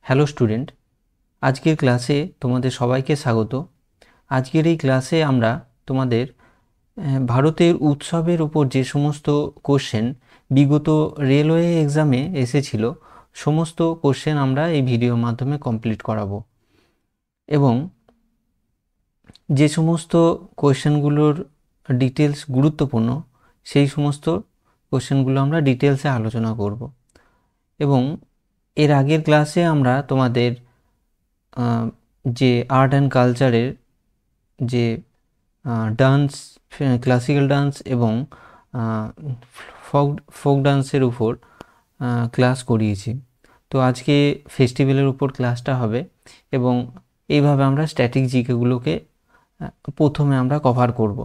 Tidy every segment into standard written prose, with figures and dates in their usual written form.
Hello student, আজকের ক্লাসে তোমাদের সবাইকে স্বাগত। আজকের এই ক্লাসে আমরা তোমাদের ভারতের উৎসবের উপর যে সমস্ত কোশ্চেন বিগত রেলওয়ে এক্সামে এসেছিল সমস্ত কোশ্চেন আমরা এই ভিডিওর মাধ্যমে কমপ্লিট করাবো এবং যে সমস্ত কোশ্চেনগুলোর ডিটেলস গুরুত্বপূর্ণ সেই সমস্ত কোশ্চেনগুলো আমরা ডিটেলসে আলোচনা করব। এবং এর আগের ক্লাসে আমরা তোমাদের যে আর্ট অ্যান্ড কালচারের যে ডান্স, ক্লাসিক্যাল ডান্স এবং ফোক ডান্সের উপর ক্লাস করিয়েছি। তো আজকে ফেস্টিভ্যালের উপর ক্লাসটা হবে এবং এইভাবে আমরা স্ট্যাটিক জিকেগুলোকে প্রথমে আমরা কভার করব।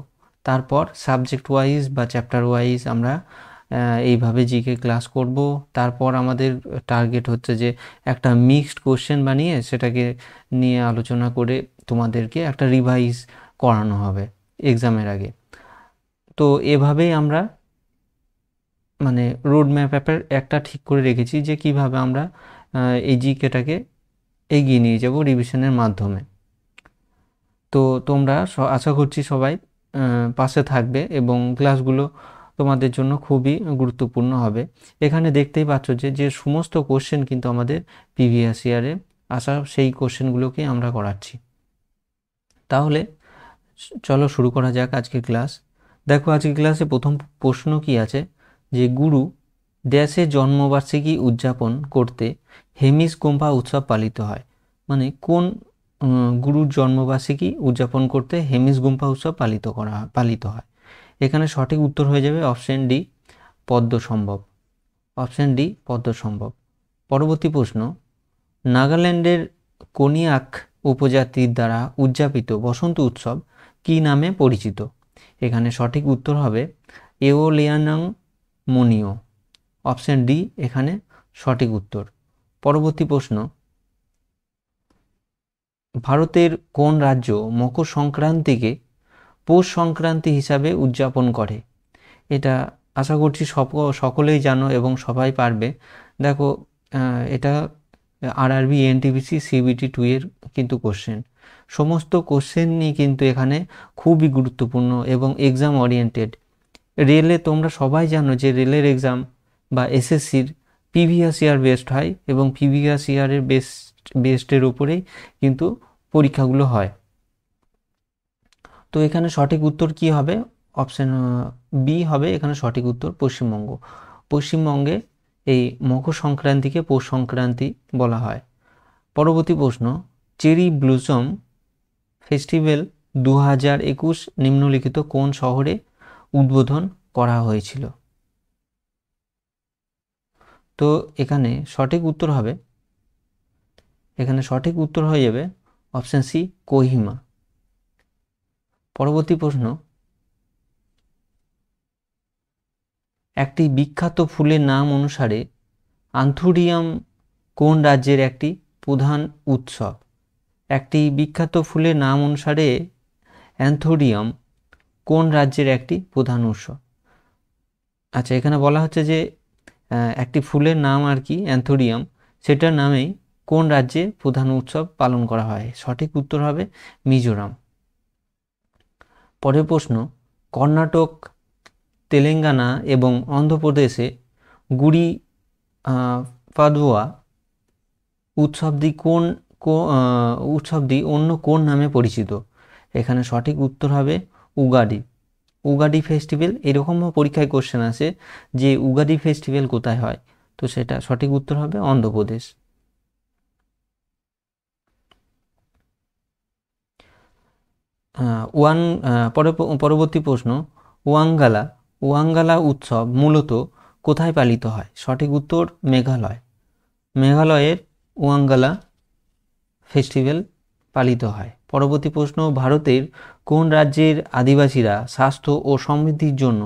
তারপর সাবজেক্ট ওয়াইজ বা চ্যাপ্টার ওয়াইজ আমরা এইভাবে জিকে ক্লাস করব। তারপর আমাদের টার্গেট হচ্ছে যে একটা মিক্সড কোশ্চেন বানিয়ে সেটাকে নিয়ে আলোচনা করে তোমাদেরকে একটা রিভাইজ করানো হবে এক্সামের আগে। তো এভাবেই আমরা মানে রোড ম্যাপ একটা ঠিক করে রেখেছি যে কিভাবে আমরা এই জিকেটাকে এগিয়ে নিয়ে যাব রিভিশনের মাধ্যমে। তো তোমরা আশা করছি সবাই পাশে থাকবে এবং ক্লাসগুলো তোমাদের জন্য খুবই গুরুত্বপূর্ণ হবে। এখানে দেখতেই পাচ্ছ যে সমস্ত কোশ্চেন কিন্তু আমাদের প্রিভিয়াস ইয়ারে আসা সেই কোশ্চেনগুলোকে আমরা করাচ্ছি। তাহলে চলো শুরু করা যাক আজকের ক্লাস। দেখো আজকের ক্লাসে প্রথম প্রশ্ন কি আছে, যে গুরু ড্যাশের জন্মবার্ষিকী উদযাপন করতে হেমিস গোম্পা উৎসব পালিত হয়। মানে কোন গুরুর জন্মবার্ষিকী উদযাপন করতে হেমিস গোম্পা উৎসব পালিত হয়। এখানে সঠিক উত্তর হয়ে যাবে option d, Padmasambhava. Option d, Padmasambhava. পরবর্তী প্রশ্ন, নাগাল্যান্ডের কোনিয়াক উপজাতির দ্বারা উদযাপিত বসন্ত উৎসব কী নামে পরিচিত? এখানে সঠিক উত্তর হবে এওলিয়ানাং মনিও। অপশন ডি এখানে সঠিক উত্তর। পরবর্তী প্রশ্ন, ভারতের কোন রাজ্য মকর সংক্রান্তিকে পৌষ সংক্রান্তি হিসাবে উদযাপন করে? এটা আশা করছি সকলেই জানো এবং সবাই পারবে। দেখো এটা আরআরবি, এনটিপিসি, সিবিটি 2 এর কিন্তু কোশ্চেন। সমস্ত কোশ্চেনই কিন্তু এখানে খুবই গুরুত্বপূর্ণ এবং এক্সাম ওরিয়েন্টেড। রেলে তোমরা সবাই জানো যে রেলের এক্সাম বা এসএসসির প্রিভিয়াস ইয়ার বেসড হয় এবং প্রিভিয়াস ইয়ারের বেসডের উপরেই কিন্তু পরীক্ষাগুলো হয়। তো এখানে সঠিক উত্তর কি হবে? অপশন বি হবে এখানে সঠিক উত্তর, পশ্চিমবঙ্গ। পশ্চিমবঙ্গে এই মকর সংক্রান্তিকে পৌষ সংক্রান্তি বলা হয়। পরবর্তী প্রশ্ন, চেরি ব্লুজম ফেস্টিভ্যাল 2021 নিম্নলিখিত কোন শহরে উদ্বোধন করা হয়েছিল? তো এখানে সঠিক উত্তর হবে, এখানে সঠিক উত্তর হয়ে যাবে অপশন সি, কোহিমা। পরবর্তী প্রশ্ন, একটি বিখ্যাত ফুলের নাম অনুসারে আন্থুরিয়াম কোন রাজ্যের একটি প্রধান উৎসব? একটি বিখ্যাত ফুলের নাম অনুসারে অ্যান্থোরিয়াম কোন রাজ্যের একটি প্রধান উৎসব? আচ্ছা, এখানে বলা হচ্ছে যে একটি ফুলের নাম আর কি অ্যান্থোরিয়াম, সেটার নামেই কোন রাজ্যে প্রধান উৎসব পালন করা হয়? সঠিক উত্তর হবে মিজোরাম। পরের প্রশ্ন, কর্ণাটক, তেলেঙ্গানা এবং অন্ধ্রপ্রদেশে গুড়ি পাদুয়া উৎসবটি অন্য কোন নামে পরিচিত? এখানে সঠিক উত্তর হবে উগাডি। উগাডি ফেস্টিভ্যাল, এরকমও পরীক্ষায় কোশ্চেন আসে যে উগাডি ফেস্টিভ্যাল কোথায় হয়, তো সেটা সঠিক উত্তর হবে অন্ধ্রপ্রদেশ। পরবর্তী প্রশ্ন, ওয়াঙ্গালা উৎসব মূলত কোথায় পালিত হয়? সঠিক উত্তর মেঘালয়। মেঘালয়ের ওয়াঙ্গালা ফেস্টিভ্যাল পালিত হয়। পরবর্তী প্রশ্ন, ভারতের কোন রাজ্যের আদিবাসীরা স্বাস্থ্য ও সমৃদ্ধির জন্য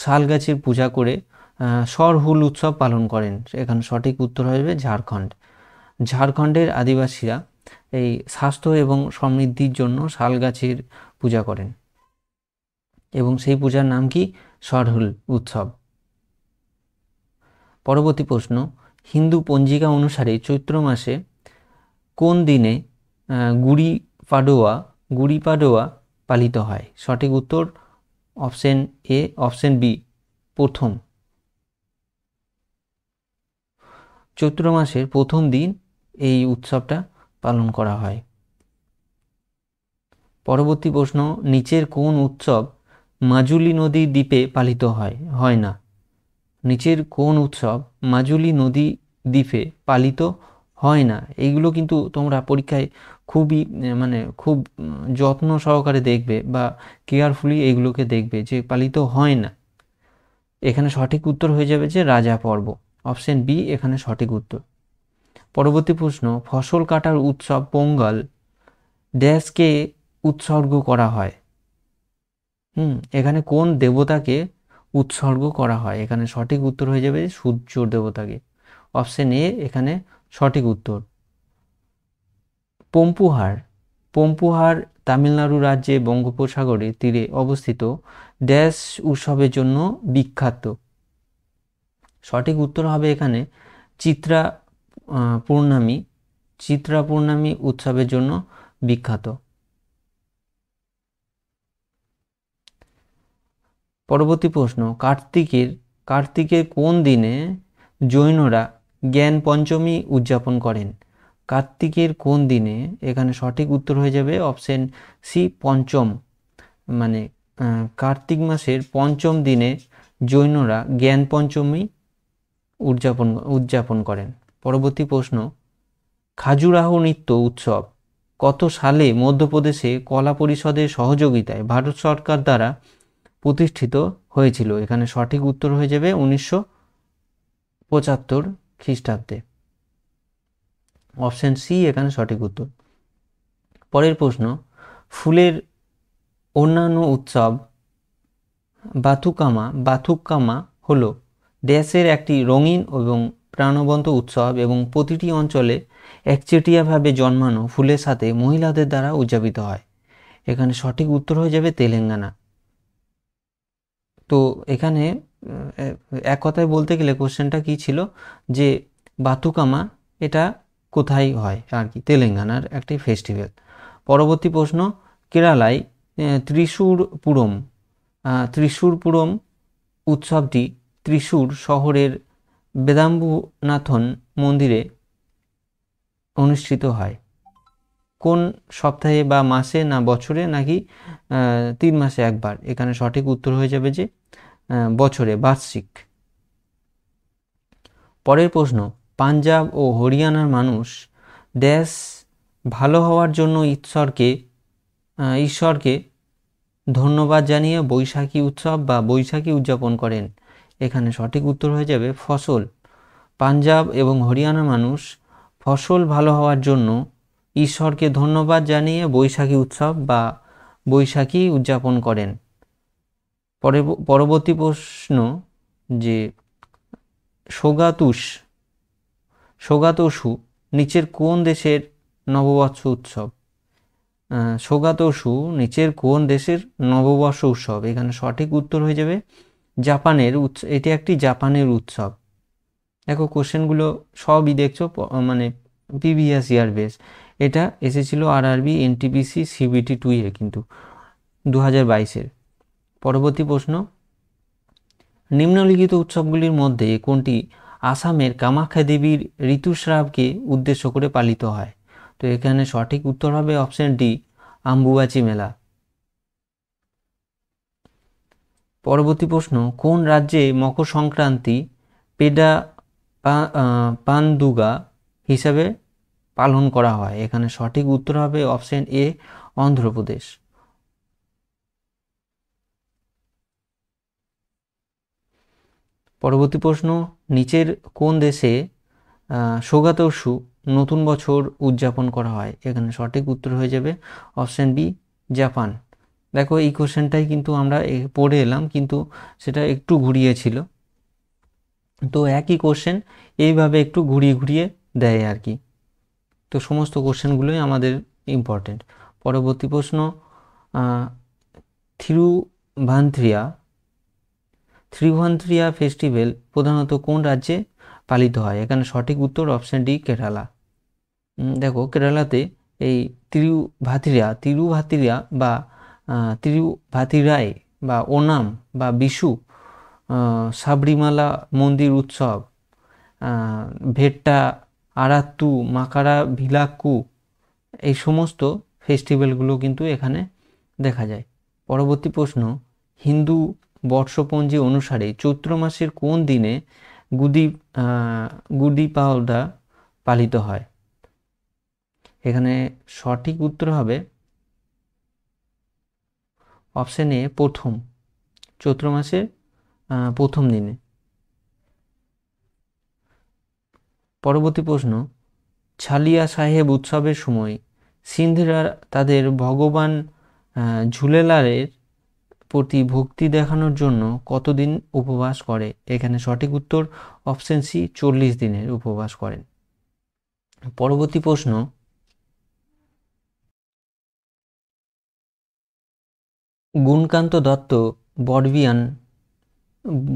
শাল গাছের পূজা করে সরহুল উৎসব পালন করেন? এখানে সঠিক উত্তর হবে ঝাড়খণ্ড। ঝাড়খণ্ডের আদিবাসীরা এই স্বাস্থ্য এবং সমৃদ্ধির জন্য শাল গাছের পূজা করেন এবং সেই পূজার নাম কি? সরহুল উৎসব। পরবর্তী প্রশ্ন, হিন্দু পঞ্জিকা অনুসারে চৈত্র মাসে কোন দিনে গুড়ি পাডোয়া পালিত হয়? সঠিক উত্তর অপশন এ, অপশন বি প্রথম। চৈত্র মাসের প্রথম দিন এই উৎসবটা পালন করা হয়। পরবর্তী প্রশ্ন, নিচের কোন উৎসব মাজুলি নদী দ্বীপে পালিত হয় না? নিচের কোন উৎসব মাজুলি নদী দ্বীপে পালিত হয় না? এইগুলো কিন্তু তোমরা পরীক্ষায় খুবই মানে খুব যত্ন সহকারে দেখবে বা কেয়ারফুলি এইগুলোকে দেখবে যে পালিত হয় না। এখানে সঠিক উত্তর হয়ে যাবে যে রাজা পর্ব, অপশন বি এখানে সঠিক উত্তর। পরবর্তী প্রশ্ন, ফসল কাটার উৎসব পোঙ্গল ড্যাশকে উৎসর্গ করা হয়? এখানে কোন দেবতাকে উৎসর্গ করা হয়? এখানে সঠিক উত্তর হয়ে যাবে সূর্য দেবতাকে, অপশন এ এখানে সঠিক উত্তর। পম্পুহার তামিলনাড়ু রাজ্যে বঙ্গোপসাগরের তীরে অবস্থিত ড্যাশ উৎসবের জন্য বিখ্যাত? সঠিক উত্তর হবে এখানে চিত্রা পূর্ণামী উৎসবের জন্য বিখ্যাত। পরবর্তী প্রশ্ন, কার্তিকের কোন দিনে জৈনরা জ্ঞান পঞ্চমী উদযাপন করেন? কার্তিকের কোন দিনে? এখানে সঠিক উত্তর হয়ে যাবে অপশন সি পঞ্চম, মানে কার্তিক মাসের পঞ্চম দিনে জৈনরা জ্ঞান পঞ্চমী উদযাপন করেন। পরবর্তী প্রশ্ন, খাজুরাহো নৃত্য উৎসব কত সালে মধ্যপ্রদেশে কলা পরিষদের সহযোগিতায় ভারত সরকার দ্বারা প্রতিষ্ঠিত হয়েছিল? এখানে সঠিক উত্তর হয়ে যাবে 1975 খ্রিস্টাব্দে, অপশন সি এখানে সঠিক উত্তর। পরের প্রশ্ন, ফুলের অন্যান্য উৎসব বাথুকামা হলো ড্যাশের একটি রঙিন এবং প্রাণবন্ত উৎসব এবং প্রতিটি অঞ্চলে একচেটিয়াভাবে জন্মানো ফুলের সাথে মহিলাদের দ্বারা উদযাপিত হয়। এখানে সঠিক উত্তর হয়ে যাবে তেলেঙ্গানা। তো এখানে এক কথায় বলতে গেলে কোশ্চেনটা কি ছিল যে বাথুকামা এটা কোথায় হয় আর কি, তেলেঙ্গানার একটি ফেস্টিভ্যাল। পরবর্তী প্রশ্ন, কেরালায় ত্রিশূরপুরম উৎসবটি ত্রিশূর শহরের বেদাম্বুনাথন মন্দিরে অনুষ্ঠিত হয় কোন সপ্তাহে বা মাসে, না বছরে, নাকি 3 মাসে একবার? এখানে সঠিক উত্তর হয়ে যাবে যে বছরে, বার্ষিক। পরের প্রশ্ন, পাঞ্জাব ও হরিয়ানার মানুষ ড্যাশ ভালো হওয়ার জন্য ঈশ্বরকে ধন্যবাদ জানিয়ে বৈশাখী উৎসব বা বৈশাখী উদযাপন করেন? এখানে সঠিক উত্তর হয়ে যাবে ফসল। পাঞ্জাব এবং হরিয়ানার মানুষ ফসল ভালো হওয়ার জন্য ঈশ্বরকে ধন্যবাদ জানিয়ে বৈশাখী উৎসব বা বৈশাখী উদযাপন করেন। পরবর্তী প্রশ্ন, যে সোগাতোষু নিচের কোন দেশের নববর্ষ উৎসব? সোগাতোষু নিচের কোন দেশের নববর্ষ উৎসব? এখানে সঠিক উত্তর হয়ে যাবে জাপানের এটি একটি জাপানের উৎসব। দেখো কোশ্চেনগুলো সবই দেখছো মানে প্রিভিয়াস ইয়ার বেস। এটা এসেছিল আরআরবি এনটিপিসি সিবিটি 2 এ কিন্তু 2022-এর। পরবর্তী প্রশ্ন, নিম্নলিখিত উৎসবগুলির মধ্যে কোনটি আসামের কামাখ্যা দেবীর ঋতুস্রাবকে উদ্দেশ্য করে পালিত হয়? তো এখানে সঠিক উত্তর হবে অপশন ডি, আম্বুবাচি মেলা। পরবর্তী প্রশ্ন, কোন রাজ্যে মকর সংক্রান্তি পেডা পানদুগা হিসাবে পালন করা হয়? এখানে সঠিক উত্তর হবে অপশন এ, অন্ধ্রপ্রদেশ। পরবর্তী প্রশ্ন, নিচের কোন দেশে সোগাতোষু নতুন বছর উদযাপন করা হয়? এখানে সঠিক উত্তর হয়ে যাবে অপশন বি, জাপান। দেখো এই কোশ্চেনটাই কিন্তু আমরা পড়ে এলাম, কিন্তু সেটা একটু ঘুরিয়েছিল, তো একই কোশ্চেন এইভাবে একটু ঘুরিয়ে দেয় আর কি। তো সমস্ত কোশ্চেনগুলোই আমাদের ইম্পর্টেন্ট। পরবর্তী প্রশ্ন, থ্রিভান্থ্রিয়া ফেস্টিভ্যাল প্রধানত কোন রাজ্যে পালিত হয়? এখানে সঠিক উত্তর অপশন ডি, কেরালা। দেখো কেরালাতে এই তিরুভাতিরা বা তিরুভাতিরাই বা ওনাম বা বিশু, সাবরিমালা মন্দির উৎসব, ভেট্টা আরাত্তু, মাকারা ভিলাক্কু, এই সমস্ত ফেস্টিভ্যালগুলো কিন্তু এখানে দেখা যায়। পরবর্তী প্রশ্ন, হিন্দু বর্ষপঞ্জি অনুসারে চৈত্র মাসের কোন দিনে গুদি গুডি পাওয়া পালিত হয়? এখানে সঠিক উত্তর হবে অপশন এ, প্রথম, চৈত্র মাসের প্রথম দিনে। পরবর্তী প্রশ্ন, ছালিয়া সাহেব উৎসবের সময় সিন্ধরা তাদের ভগবান ঝুলেলালের প্রতি ভক্তি দেখানোর জন্য কতদিন উপবাস করে? এখানে সঠিক উত্তর অপশন সি, 40 দিনের উপবাস করেন। পরবর্তী প্রশ্ন, গুণকান্ত দত্ত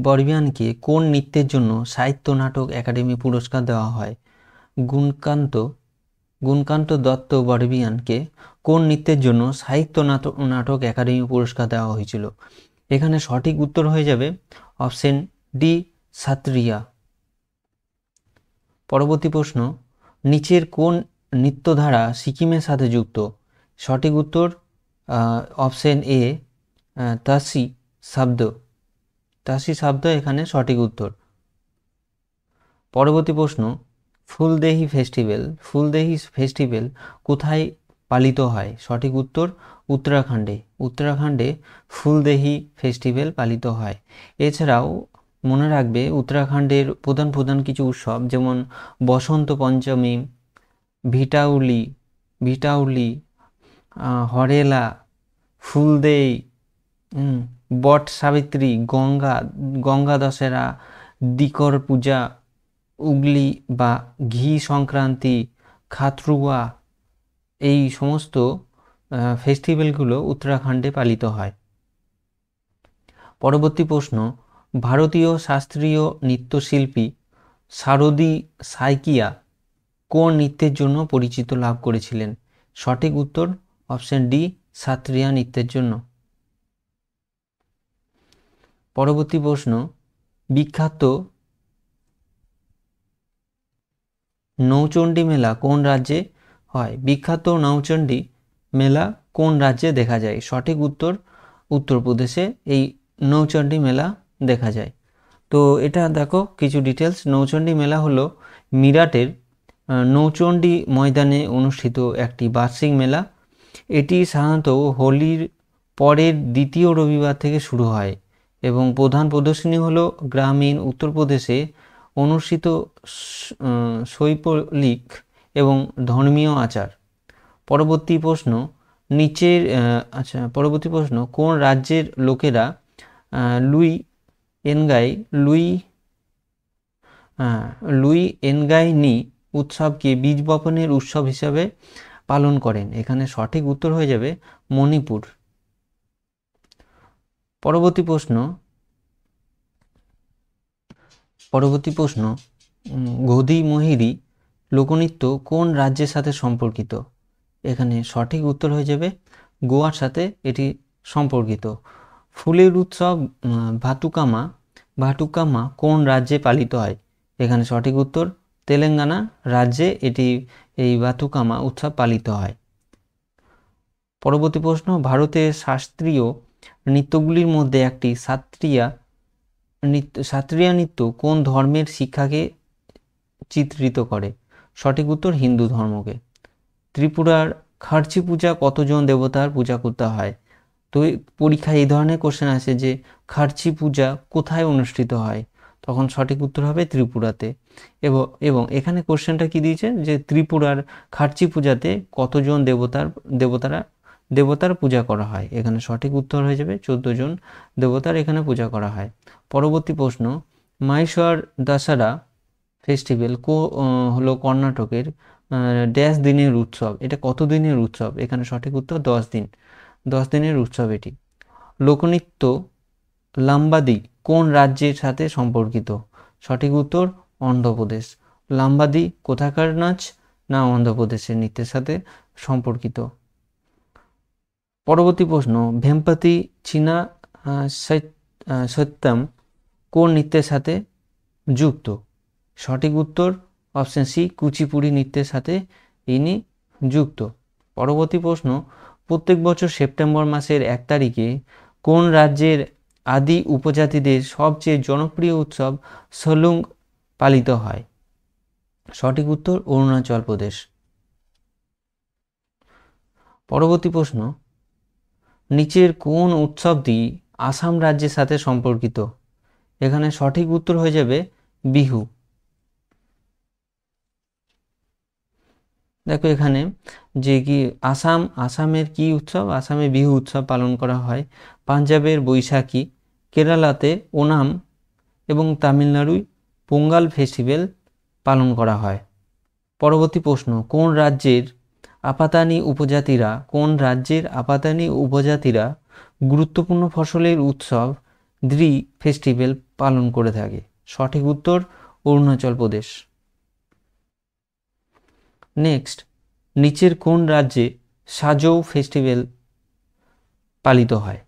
বর্বিয়ানকে কোন নৃত্যের জন্য সাহিত্য নাটক একাডেমি পুরস্কার দেওয়া হয়? গুণকান্ত দত্ত বর্বিয়ানকে কোন নৃত্যের জন্য সাহিত্য নাটক একাডেমি পুরস্কার দেওয়া হয়েছিল? এখানে সঠিক উত্তর হয়ে যাবে অপশন ডি, সাত্রিয়া। পরবর্তী প্রশ্ন, নিচের কোন নৃত্যধারা সিকিমের সাথে যুক্ত? সঠিক উত্তর অপশন এ, তাসি শব্দ এখানে সঠিক উত্তর। পরবর্তী প্রশ্ন, ফুলদেহি ফেস্টিভ্যাল কোথায় পালিত হয়? সঠিক উত্তর উত্তরাখণ্ডে ফুলদেহি ফেস্টিভ্যাল পালিত হয়। এছাড়াও মনে রাখবে উত্তরাখণ্ডের প্রধান কিছু উৎসব যেমন বসন্ত পঞ্চমী, ভিটাউলি, হরেলা, ফুলদেই, বট সাবিত্রী, গঙ্গা দশেরা, দিকর পূজা, উগলি বা ঘি সংক্রান্তি, খাতরুয়া, এই সমস্ত ফেস্টিভ্যালগুলো উত্তরাখণ্ডে পালিত হয়। পরবর্তী প্রশ্ন, ভারতীয় শাস্ত্রীয় নৃত্যশিল্পী শারদী সাইকিয়া কোন নৃত্যের জন্য পরিচিত লাভ করেছিলেন? সঠিক উত্তর অপশন ডি, সাত্রিয়া নৃত্যের জন্য। পরবর্তী প্রশ্ন, বিখ্যাত নৌচণ্ডী মেলা কোন রাজ্যে হয়? বিখ্যাত নৌচণ্ডী মেলা কোন রাজ্যে দেখা যায়? সঠিক উত্তর উত্তরপ্রদেশে এই নৌচণ্ডী মেলা দেখা যায়। তো এটা দেখো কিছু ডিটেলস। নৌচণ্ডী মেলা হলো মিরাটের নৌচণ্ডী ময়দানে অনুষ্ঠিত একটি বার্ষিক মেলা। এটি সাধারণত হোলির পরের দ্বিতীয় রবিবার থেকে শুরু হয় এবং প্রধান প্রদর্শনী হলো গ্রামীণ উত্তরপ্রদেশে অনুষ্ঠিত শৈল্পিক এবং ধর্মীয় আচার। পরবর্তী প্রশ্ন, কোন রাজ্যের লোকেরা লুই এনগাই নি উৎসবকে বীজ বপনের উৎসব হিসাবে পালন করেন? এখানে সঠিক উত্তর হয়ে যাবে মণিপুর। পরবর্তী প্রশ্ন, গোধি মহিরি লোকনৃত্য কোন রাজ্যের সাথে সম্পর্কিত? এখানে সঠিক উত্তর হয়ে যাবে গোয়ার সাথে এটি সম্পর্কিত। ফুলের উৎসব ভাটুকামা কোন রাজ্যে পালিত হয়? এখানে সঠিক উত্তর তেলেঙ্গানা রাজ্যে এই বাতুকামা উৎসব পালিত হয়। পরবর্তী প্রশ্ন, ভারতের শাস্ত্রীয় নৃত্যগুলির মধ্যে একটি সাত্রিয়া নৃত্য কোন ধর্মের শিক্ষাকে চিত্রিত করে? সঠিক উত্তর হিন্দু ধর্মকে। ত্রিপুরার খার্চি পূজা কতজন দেবতার পূজা করতে হয়? তো পরীক্ষায় এই ধরনের কোশ্চেন আসে যে খার্চি পূজা কোথায় অনুষ্ঠিত হয়, তখন সঠিক উত্তর হবে ত্রিপুরাতে। এবং এখানে কোশ্চেনটা কি দিয়েছে যে ত্রিপুরার খার্চি পূজাতে কতজন দেবতার পূজা করা হয়? এখানে সঠিক উত্তর হয়ে যাবে 14 জন দেবতার এখানে পূজা করা হয়। পরবর্তী প্রশ্ন, মাইসর দশহরা ফেস্টিভ্যাল হলো কর্ণাটকের ড্যাশ দিনের উৎসব। এটা কত দিনের উৎসব? এখানে সঠিক উত্তর 10 দিনের উৎসব এটি। লোকনৃত্য লাম্বাদি কোন রাজ্যের সাথে সম্পর্কিত? সঠিক উত্তর অন্ধ্রপ্রদেশ। লাম্বাদি কোথাকার নাচ? না অন্ধ্রপ্রদেশের নৃত্যের সাথে সম্পর্কিত। পরবর্তী প্রশ্ন, ভেমপাতি চীনা সত্যম কোন নৃত্যের সাথে যুক্ত? সঠিক উত্তর অপশন সি, কুচিপুড়ি নৃত্যের সাথে ইনি যুক্ত। পরবর্তী প্রশ্ন, প্রত্যেক বছর সেপ্টেম্বর মাসের 1 তারিখে কোন রাজ্যের আদি উপজাতিদের সবচেয়ে জনপ্রিয় উৎসব সলুং পালিত হয়? সঠিক উত্তর অরুণাচল প্রদেশ। পরবর্তী প্রশ্ন, নিচের কোন উৎসবটি আসাম রাজ্যের সাথে সম্পর্কিত? এখানে সঠিক উত্তর হয়ে যাবে বিহু। দেখো এখানে যে কি আসামের কি উৎসব? আসামে বিহু উৎসব পালন করা হয়। পাঞ্জাবের বৈশাখী, কেরালাতে ওনাম এবং তামিলনাড়ুয় পোঙ্গাল ফেস্টিভ্যাল পালন করা হয়। পরবর্তী প্রশ্ন, কোন রাজ্যের আপাতানি উপজাতিরা গুরুত্বপূর্ণ ফসলের উৎসব দ্রি ফেস্টিভ্যাল পালন করে থাকে? সঠিক উত্তর অরুণাচল প্রদেশ। নেক্সট, নিচের কোন রাজ্যে সাজৌ ফেস্টিভ্যাল পালিত হয়?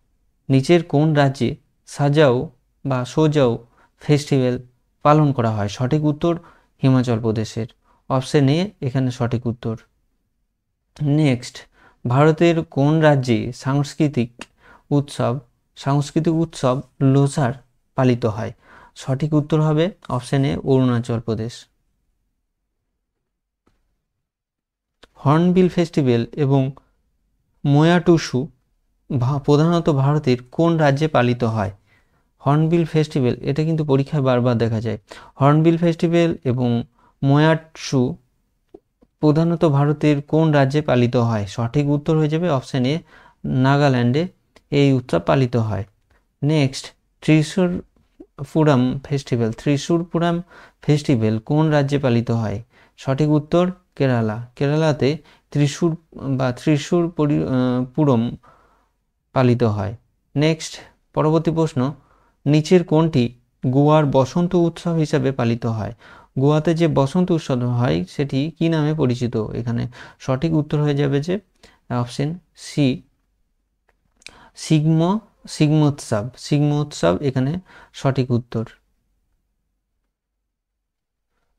নিচের কোন রাজ্যে সাজাও বা সোজাও ফেস্টিভ্যাল পালন করা হয়? সঠিক উত্তর হিমাচল প্রদেশের। অপশন এ এখানে সঠিক উত্তর। নেক্সট, ভারতের কোন রাজ্যে সাংস্কৃতিক উৎসব লোসার পালিত হয়? সঠিক উত্তর হবে option A Arunachal Pradesh. Hornbill festival এবং মোয়া টুসু প্রধানত ভারতের কোন রাজ্যে পালিত হয়? হর্নবিল ফেস্টিভ্যাল, এটা কিন্তু পরীক্ষায় বারবার দেখা যায়। হর্নবিল ফেস্টিভ্যাল এবং মোয়া টুসু প্রধানত ভারতের কোন রাজ্যে পালিত হয়? সঠিক উত্তর হয়ে যাবে অপশন এ নাগাল্যান্ডে এই উৎসব পালিত হয়। নেক্সট, ত্রিশূরপুরম ফেস্টিভ্যাল কোন রাজ্যে পালিত হয়? সঠিক উত্তর কেরালা। কেরালাতে ত্রিশূরপুরম পালিত হয়। নেক্সট, পরবর্তী প্রশ্ন, নিচের কোনটি গোয়ার বসন্ত উৎসব হিসাবে পালিত হয়? গোয়াতে যে বসন্ত উৎসব হয় সেটি কি নামে পরিচিত? এখানে সঠিক উত্তর হয়ে যাবে যে অপশন সি, সিগমোৎসব এখানে সঠিক উত্তর।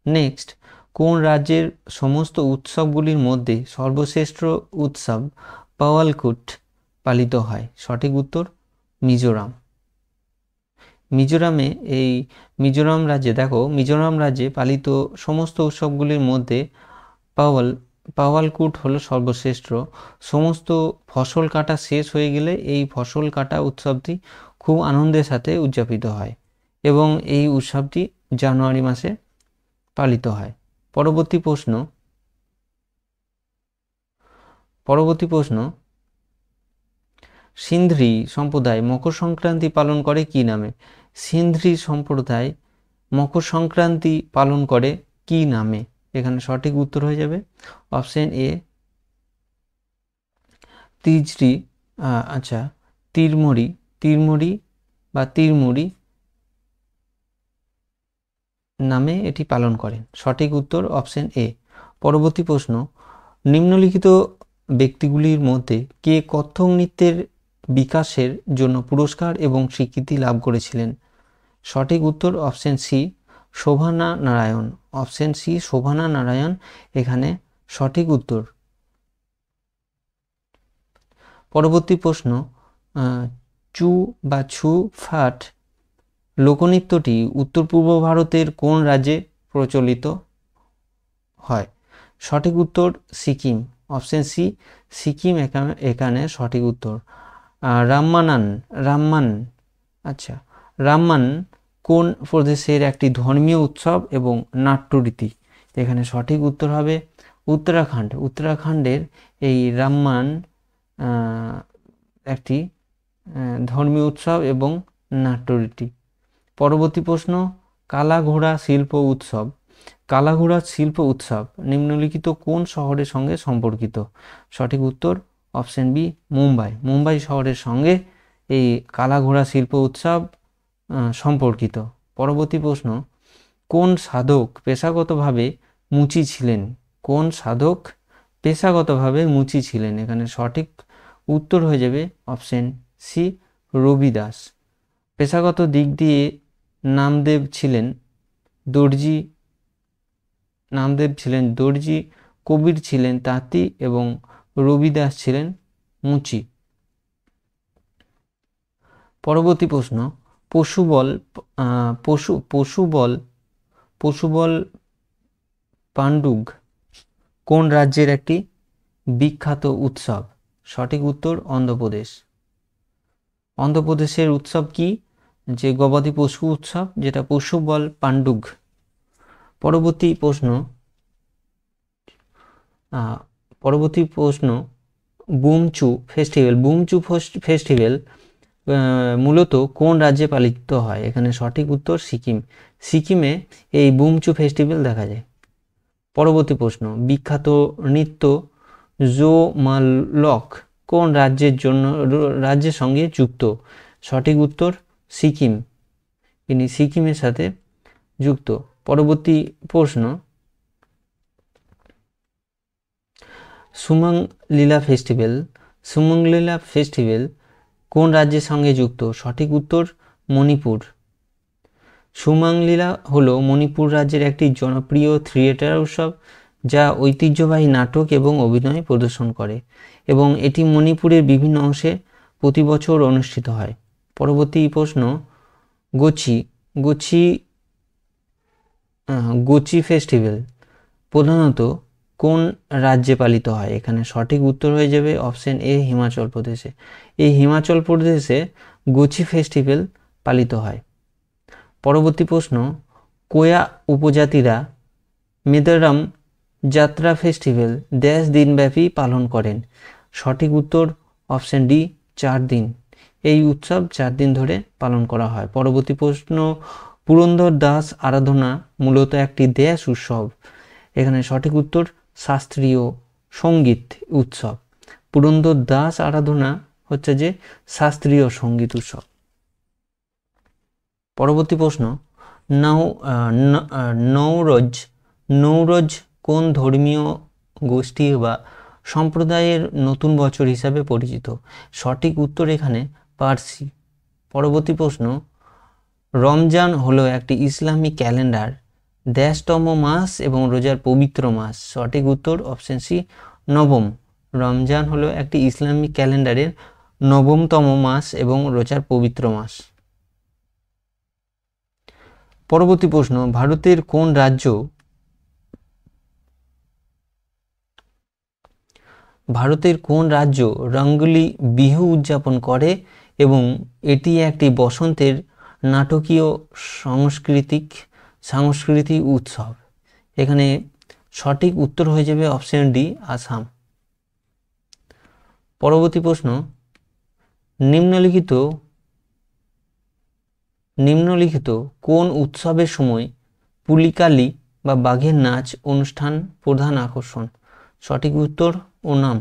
নেক্সট, কোন রাজ্যের সমস্ত উৎসবগুলির মধ্যে সর্বশ্রেষ্ঠ উৎসব পাওয়ালকুট পালিত হয়? সঠিক উত্তর মিজোরাম। মিজোরাম রাজ্যে পালিত সমস্ত উৎসবগুলির মধ্যে পাওয়ালকুট হলো সর্বশ্রেষ্ঠ। সমস্ত ফসল কাটা শেষ হয়ে গেলে এই ফসল কাটা উৎসবটি খুব আনন্দের সাথে উদযাপিত হয় এবং এই উৎসবটি জানুয়ারি মাসে পালিত হয়। পরবর্তী প্রশ্ন, সিন্ধ্রি সম্প্রদায় মকর সংক্রান্তি পালন করে কি নামে? সিন্ধ্রি সম্প্রদায় মকর সংক্রান্তি পালন করে কি নামে? এখানে সঠিক উত্তর হয়ে যাবে অপশন এ তিরমুরি নামে এটি পালন করেন। সঠিক উত্তর অপশন এ। পরবর্তী প্রশ্ন, নিম্নলিখিত ব্যক্তিগুলির মধ্যে কে কত্থক নৃত্যের বিকাশের জন্য পুরস্কার এবং স্বীকৃতি লাভ করেছিলেন? সঠিক উত্তর অপশন সি, শোভানা নারায়ণ এখানে সঠিক উত্তর। পরবর্তী প্রশ্ন, ছু ফাট লোকনৃত্যটি উত্তর পূর্ব ভারতের কোন রাজ্যে প্রচলিত হয়? সঠিক উত্তর সিকিম। অপশন সি, সিকিম এখানে সঠিক উত্তর। রাম্মান কোন প্রদেশের একটি ধর্মীয় উৎসব এবং নাট্যরীতি? এখানে সঠিক উত্তর হবে উত্তরাখণ্ডের এই রাম্মান একটি ধর্মীয় উৎসব এবং নাট্যরীতি। পরবর্তী প্রশ্ন, কালাঘোড়া শিল্প উৎসব নিম্নলিখিত কোন শহরের সঙ্গে সম্পর্কিত? সঠিক উত্তর অপশন বি, মুম্বাই শহরের সঙ্গে এই কালাঘোড়া শিল্প উৎসব সম্পর্কিত। পরবর্তী প্রশ্ন, কোন সাধক পেশাগতভাবে মুচি ছিলেন? কোন সাধক পেশাগতভাবে মুচি ছিলেন? এখানে সঠিক উত্তর হয়ে যাবে অপশন সি, রবিদাস। পেশাগত দিক দিয়ে নামদেব ছিলেন দর্জি, কবির ছিলেন তাঁতি এবং রবিদাস ছিলেন মুচি। পরবর্তী প্রশ্ন, পশুবল পাণ্ডুগ কোন রাজ্যের একটি বিখ্যাত উৎসব? সঠিক উত্তর অন্ধ্রপ্রদেশ। অন্ধ্রপ্রদেশের উৎসব কি? যে গবাদি পশু উৎসব, যেটা পশুবল পাণ্ডুগ। পরবর্তী প্রশ্ন, বুমচু ফেস্টিভ্যাল মূলত কোন রাজ্যে পালিত হয়? এখানে সঠিক উত্তর সিকিম। সিকিমে এই বুমচু ফেস্টিভ্যাল দেখা যায়। পরবর্তী প্রশ্ন, বিখ্যাত নৃত্য জোমালক কোন রাজ্যের সঙ্গে যুক্ত? সঠিক উত্তর সিকিম। ইনি সিকিমের সাথে যুক্ত। পরবর্তী প্রশ্ন, সুমং লীলা ফেস্টিভ্যাল কোন রাজ্যের সঙ্গে যুক্ত? সঠিক উত্তর মণিপুর। সুমং লীলা হলো মণিপুর রাজ্যের একটি জনপ্রিয় থিয়েটার উৎসব যা ঐতিহ্যবাহী নাটক এবং অভিনয় প্রদর্শন করে এবং এটি মণিপুরের বিভিন্ন অংশে প্রতি বছর অনুষ্ঠিত হয়। পরবর্তী প্রশ্ন, গোচি ফেস্টিভ্যাল প্রধানত কোন রাজ্যে পালিত হয়? এখানে সঠিক উত্তর হয়ে যাবে অপশন এ, হিমাচল প্রদেশে। এই হিমাচল প্রদেশে গোচি ফেস্টিভ্যাল পালিত হয়। পরবর্তী প্রশ্ন, কোয়া উপজাতিরা মেদারাম যাত্রা ফেস্টিভ্যাল দিনব্যাপী পালন করেন? সঠিক উত্তর অপশন ডি, 4 দিন। এই উৎসব 4 দিন ধরে পালন করা হয়। পরবর্তী প্রশ্ন, পুরন্দর দাস আরাধনা মূলত একটি উৎসব? এখানে সঠিক উত্তর শাস্ত্রীয় সঙ্গীত উৎসব। পুরন্দর দাস আরাধনা হচ্ছে যে শাস্ত্রীয় সঙ্গীত উৎসব। পরবর্তী প্রশ্ন, নৌরজ কোন ধর্মীয় গোষ্ঠী বা সম্প্রদায়ের নতুন বছর হিসাবে পরিচিত? সঠিক উত্তর এখানে পার্সি। পরবর্তী প্রশ্ন, রমজান হলো একটি ইসলামী ক্যালেন্ডার তম মাস এবং রোজার পবিত্র মাস? সঠিক উত্তর অপশন সি, নবম। রমজান হলো একটি ইসলামিক ক্যালেন্ডারের 9তম মাস এবং রোজার পবিত্র মাস। পরবর্তী প্রশ্ন, ভারতের কোন রাজ্য রঙ্গোলি বিহু উদযাপন করে এবং এটি একটি বসন্তের নাটকীয় সাংস্কৃতিক উৎসব? এখানে সঠিক উত্তর হয়ে যাবে অপশন ডি, আসাম। পরবর্তী প্রশ্ন, নিম্নলিখিত কোন উৎসবের সময় পুলিকালি বা বাঘের নাচ অনুষ্ঠান প্রধান আকর্ষণ? সঠিক উত্তর ওনাম।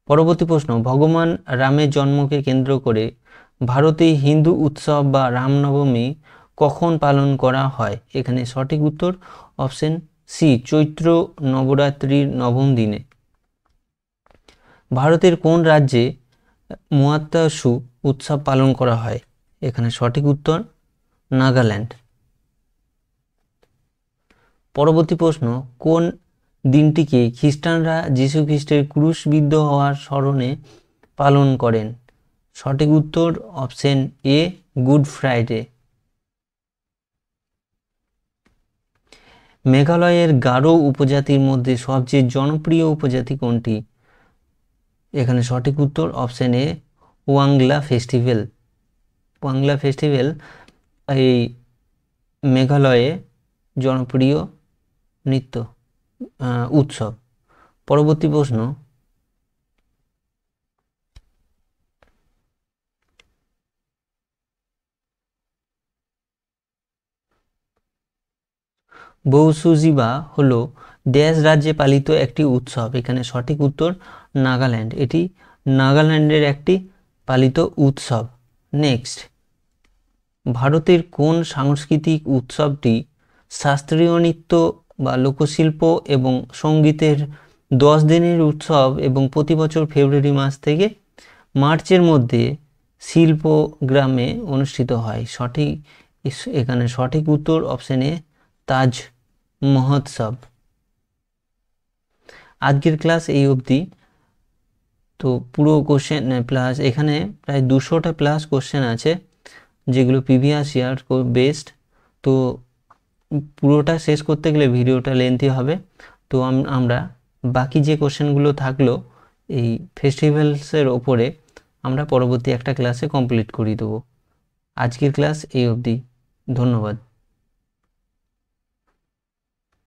পরবর্তী প্রশ্ন, ভগবান রামের জন্মকে কেন্দ্র করে ভারতে হিন্দু উৎসব বা রামনবমী কখন পালন করা হয়? এখানে সঠিক উত্তর অপশন সি, চৈত্র নবরাত্রির 9ম দিনে। ভারতের কোন রাজ্যে মুয়াত্তাসু উৎসব পালন করা হয়? এখানে সঠিক উত্তর নাগাল্যান্ড। পরবর্তী প্রশ্ন, কোন দিনটিকে খ্রিস্টানরা যীশু খ্রিস্টের ক্রুশবিদ্ধ হওয়ার স্মরণে পালন করেন? সঠিক উত্তর অপশন এ, গুড ফ্রাইডে। মেঘালয়ের গারো উপজাতির মধ্যে সবচেয়ে জনপ্রিয় উপজাতি কোনটি? এখানে সঠিক উত্তর অপশন এ, ওয়াংলা ফেস্টিভ্যাল এই মেঘালয়ে জনপ্রিয় নৃত্য উৎসব। পরবর্তী প্রশ্ন, বৌসুজিবা হলো রাজ্যে পালিত একটি উৎসব? এখানে সঠিক উত্তর নাগাল্যান্ড। এটি নাগাল্যান্ডের একটি পালিত উৎসব। নেক্সট, ভারতের কোন সাংস্কৃতিক উৎসবটি শাস্ত্রীয় নৃত্য বা লোকশিল্প এবং সঙ্গীতের 10 দিনের উৎসব এবং প্রতি বছর ফেব্রুয়ারি মাস থেকে মার্চের মধ্যে শিল্প গ্রামে অনুষ্ঠিত হয়। এখানে সঠিক উত্তর অপশন এ, তাজ মহোৎসব। আজকের ক্লাস এই অবধি। তো পুরো কোশ্চেন প্লাস এখানে প্রায় 200টা প্লাস কোশ্চেন আছে, যেগুলো প্রিভিয়াস ইয়ার বেসড। তো পুরোটা শেষ করতে গেলে ভিডিওটা লেন্থি হবে। তো আমরা বাকি যে কোশ্চেনগুলো থাকলো এই ফেস্টিভ্যালসের ওপরে আমরা পরবর্তী একটা ক্লাসে কমপ্লিট করিয়ে দেবো। আজকের ক্লাস এই অবধি। ধন্যবাদ।